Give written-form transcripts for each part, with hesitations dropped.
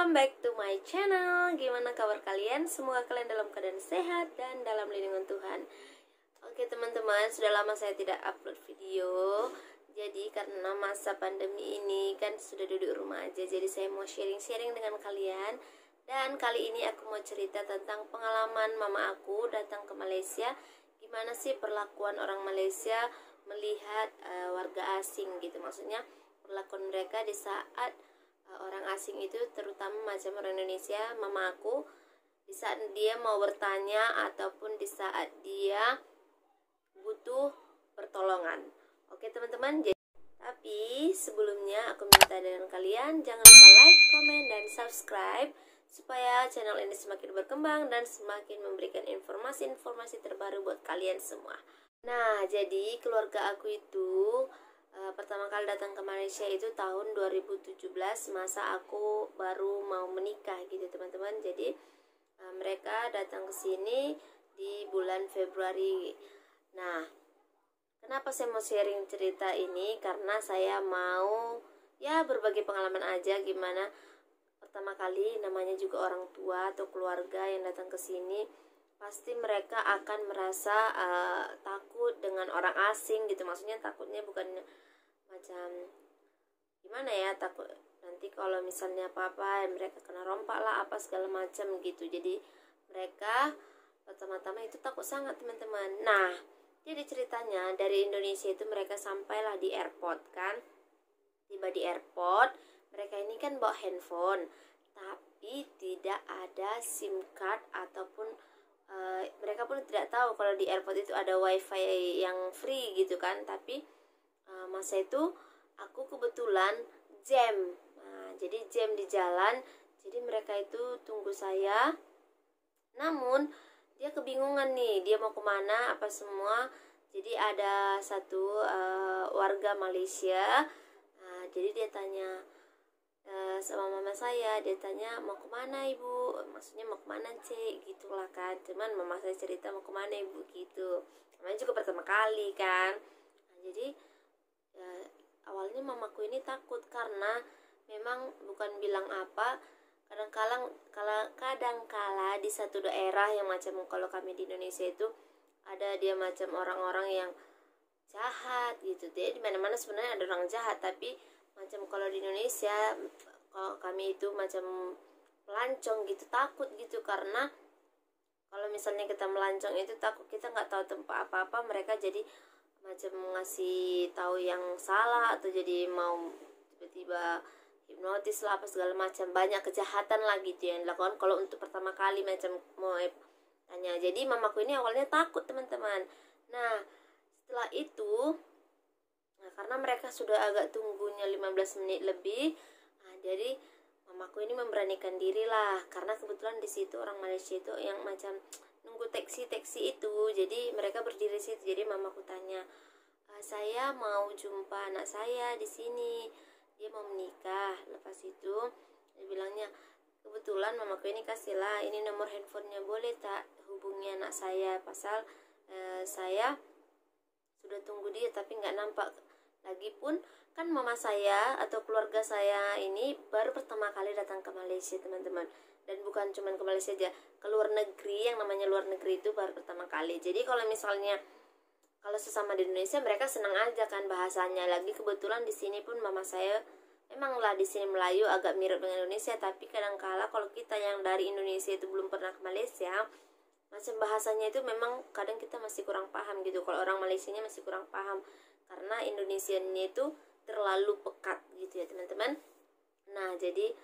welcome back to my channel. Gimana kabar kalian? Semoga kalian dalam keadaan sehat dan dalam lindungan Tuhan. Oke teman-teman, sudah lama saya tidak upload video. Jadi karena masa pandemi ini kan sudah duduk rumah aja, jadi saya mau sharing-sharing dengan kalian. Dan kali ini aku mau cerita tentang pengalaman mama aku datang ke Malaysia. Gimana sih perlakuan orang Malaysia melihat warga asing gitu. Maksudnya perlakuan mereka di saat orang asing itu, terutama macam orang Indonesia, mama aku, di saat dia mau bertanya ataupun di saat dia butuh pertolongan. Oke teman-teman, tapi sebelumnya aku minta dengan kalian jangan lupa like, komen, dan subscribe supaya channel ini semakin berkembang dan semakin memberikan informasi-informasi terbaru buat kalian semua. Nah, jadi keluarga aku itu pertama kali datang ke Malaysia itu tahun 2017, masa aku baru mau menikah gitu teman-teman. Jadi mereka datang ke sini di bulan Februari. Nah, kenapa saya mau sharing cerita ini? Karena saya mau berbagi pengalaman aja gimana pertama kali, namanya juga orang tua atau keluarga yang datang ke sini. Pasti mereka akan merasa takut dengan orang asing gitu. Maksudnya takutnya bukan macam gimana ya, takut nanti kalau misalnya apa-apa mereka kena rompak lah apa segala macam gitu. Jadi mereka pertama-tama itu takut sangat teman-teman. Nah, jadi ceritanya dari Indonesia itu mereka sampailah di airport kan. Tiba di airport, mereka ini kan bawa handphone, tapi tidak ada SIM card ataupun mereka pun tidak tahu kalau di airport itu ada wifi yang free gitu kan. Tapi masa itu aku kebetulan jam, jadi jam di jalan, jadi mereka itu tunggu saya. Namun dia kebingungan nih, dia mau kemana apa semua. Jadi ada satu warga Malaysia, jadi dia tanya sama mama saya, dia tanya mau kemana ibu, maksudnya mau kemana cek gitulah kan. Cuman mama saya cerita mau kemana ibu gitu, namanya juga pertama kali kan. Jadi awalnya mamaku ini takut karena memang bukan bilang apa, kadang-kala di satu daerah yang macam kalau kami di Indonesia itu ada dia macam orang-orang yang jahat gitu. Jadi di mana-mana sebenarnya ada orang jahat, tapi macam kalau di Indonesia, kalau kami itu macam melancong gitu, takut gitu. Karena kalau misalnya kita melancong itu takut kita nggak tahu tempat apa-apa, mereka jadi macam ngasih tahu yang salah atau jadi mau tiba-tiba hipnotis lah apa segala macam. Banyak kejahatan lah gitu yang dilakukan kalau untuk pertama kali macam mau tanya. Jadi mamaku ini awalnya takut teman-teman. Nah setelah itu, karena mereka sudah agak tunggunya 15 menit lebih, jadi mamaku ini memberanikan diri lah. Karena kebetulan di situ orang Malaysia itu yang macam nunggu taksi itu, jadi mereka berdiri situ. Jadi mamaku tanya, saya mau jumpa anak saya di sini, dia mau menikah. Lepas itu dia bilangnya, kebetulan mamaku ini kasihlah ini nomor handphonenya, boleh tak hubungi anak saya, pasal saya sudah tunggu dia tapi nggak nampak. Lagipun kan mama saya atau keluarga saya ini baru pertama kali datang ke Malaysia teman-teman. Dan bukan cuma ke Malaysia aja, ke luar negeri, yang namanya luar negeri itu baru pertama kali. Jadi kalau misalnya kalau sesama di Indonesia mereka senang aja kan bahasanya. Lagi kebetulan di sini pun mama saya emanglah di sini Melayu agak mirip dengan Indonesia, tapi kadang-kala kalau kita yang dari Indonesia itu belum pernah ke Malaysia, macam bahasanya itu memang kadang kita masih kurang paham gitu. Kalau orang Malaysianya masih kurang paham karena Indonesianya itu terlalu pekat gitu ya teman-teman. Nah jadi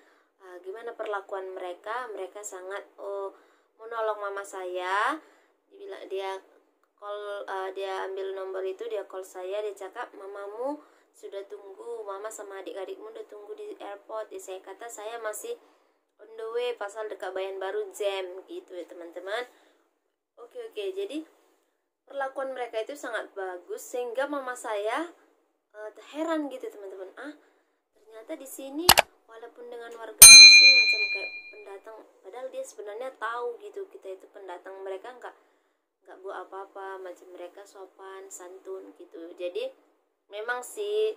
gimana perlakuan mereka? Mereka sangat menolong mama saya. Dia ambil nomor itu, dia call saya, dia cakap mamamu sudah tunggu, mama sama adik-adikmu udah tunggu di airport. Saya kata saya masih on the way, pasal dekat Bayan Baru jam gitu ya teman-teman. Oke, jadi perlakuan mereka itu sangat bagus sehingga mama saya heran gitu teman-teman. Ternyata di sini walaupun dengan warga asing macam kayak pendatang, padahal dia sebenarnya tahu gitu kita itu pendatang, mereka nggak buat apa-apa, macam mereka sopan santun gitu. Jadi memang sih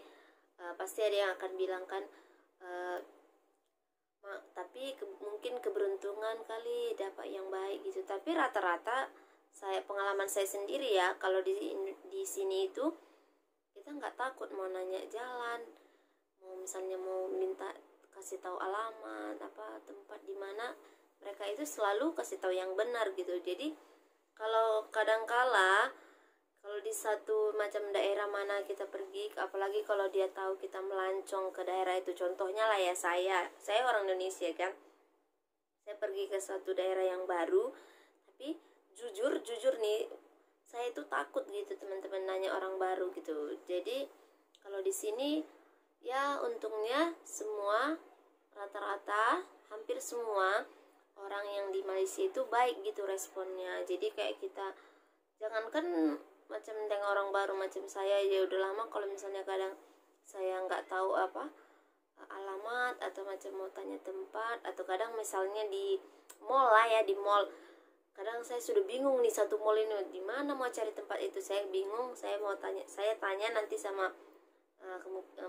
pasti ada yang akan bilang kan, tapi mungkin keberuntungan kali dapat yang baik gitu. Tapi rata-rata pengalaman saya sendiri ya, kalau di sini itu kita nggak takut mau nanya jalan, mau misalnya mau minta kasih tahu alamat apa tempat di mana, mereka itu selalu kasih tahu yang benar gitu. Jadi kalau kadangkala kalau di satu macam daerah mana kita pergi, apalagi kalau dia tahu kita melancong ke daerah itu, contohnya lah ya, saya orang Indonesia kan, saya pergi ke suatu daerah yang baru, tapi jujur nih, saya itu takut gitu teman-teman nanya orang baru gitu. Jadi kalau di sini ya untungnya semua rata-rata hampir semua orang yang di Malaysia itu baik gitu responnya. Jadi kayak kita jangankan macam dengan orang baru macam saya ya udah lama, kalau misalnya kadang saya nggak tahu apa alamat atau macam mau tanya tempat, atau kadang misalnya di mall lah ya, di mall kadang saya sudah bingung nih, satu mall ini di mana mau cari tempat itu, saya bingung, saya tanya nanti sama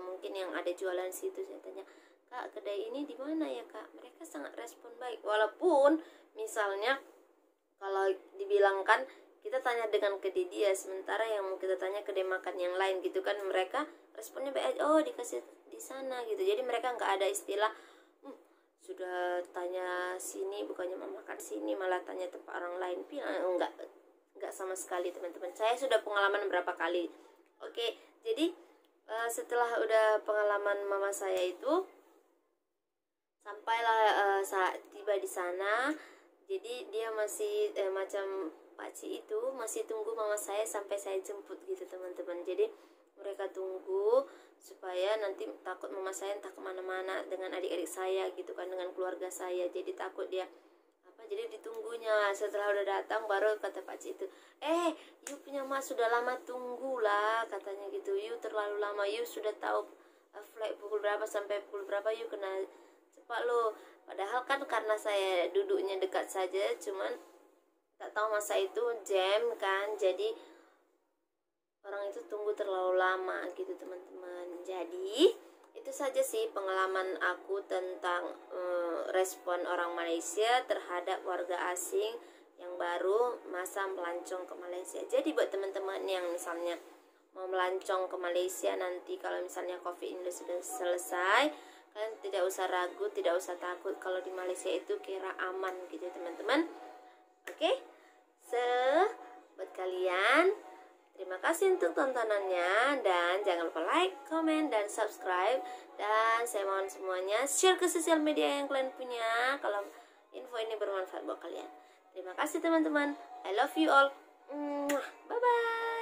mungkin yang ada jualan situ, saya tanya, "Kak, kedai ini di mana ya, Kak?" Mereka sangat respon baik, walaupun misalnya kalau dibilangkan kita tanya dengan kedai dia, sementara yang mau kita tanya kedai makan yang lain gitu kan, mereka responnya baik, oh dikasih di sana gitu. Jadi mereka nggak ada istilah sudah tanya sini bukannya mau makan sini malah tanya tempat orang lain, enggak sama sekali teman-teman. Saya sudah pengalaman berapa kali. Oke, jadi setelah udah pengalaman mama saya itu, sampailah saat tiba di sana. Jadi dia masih macam pakcik itu masih tunggu mama saya sampai saya jemput gitu teman-teman. Jadi mereka tunggu supaya nanti takut mama saya entah kemana-mana dengan adik-adik saya gitu kan, dengan keluarga saya. Jadi takut dia jadi ditunggunya. Setelah udah datang baru kata pakcik itu, you punya mas sudah lama tunggu lah katanya gitu, you terlalu lama, you sudah tahu flight pukul berapa sampai pukul berapa, you kena cepat lo. Padahal kan karena saya duduknya dekat saja, cuman tak tahu masa itu jam kan, jadi orang itu tunggu terlalu lama gitu teman-teman. Jadi itu saja sih pengalaman aku tentang respon orang Malaysia terhadap warga asing yang baru masa melancong ke Malaysia. Jadi buat teman-teman yang misalnya mau melancong ke Malaysia nanti, kalau misalnya COVID ini sudah selesai, kalian tidak usah ragu, tidak usah takut, kalau di Malaysia itu kira aman gitu teman-teman. Oke, buat kalian, terima kasih untuk tontonannya, dan jangan lupa like, comment, dan subscribe. Dan saya mohon semuanya share ke sosial media yang kalian punya kalau info ini bermanfaat buat kalian. Terima kasih teman-teman, I love you all. Bye bye.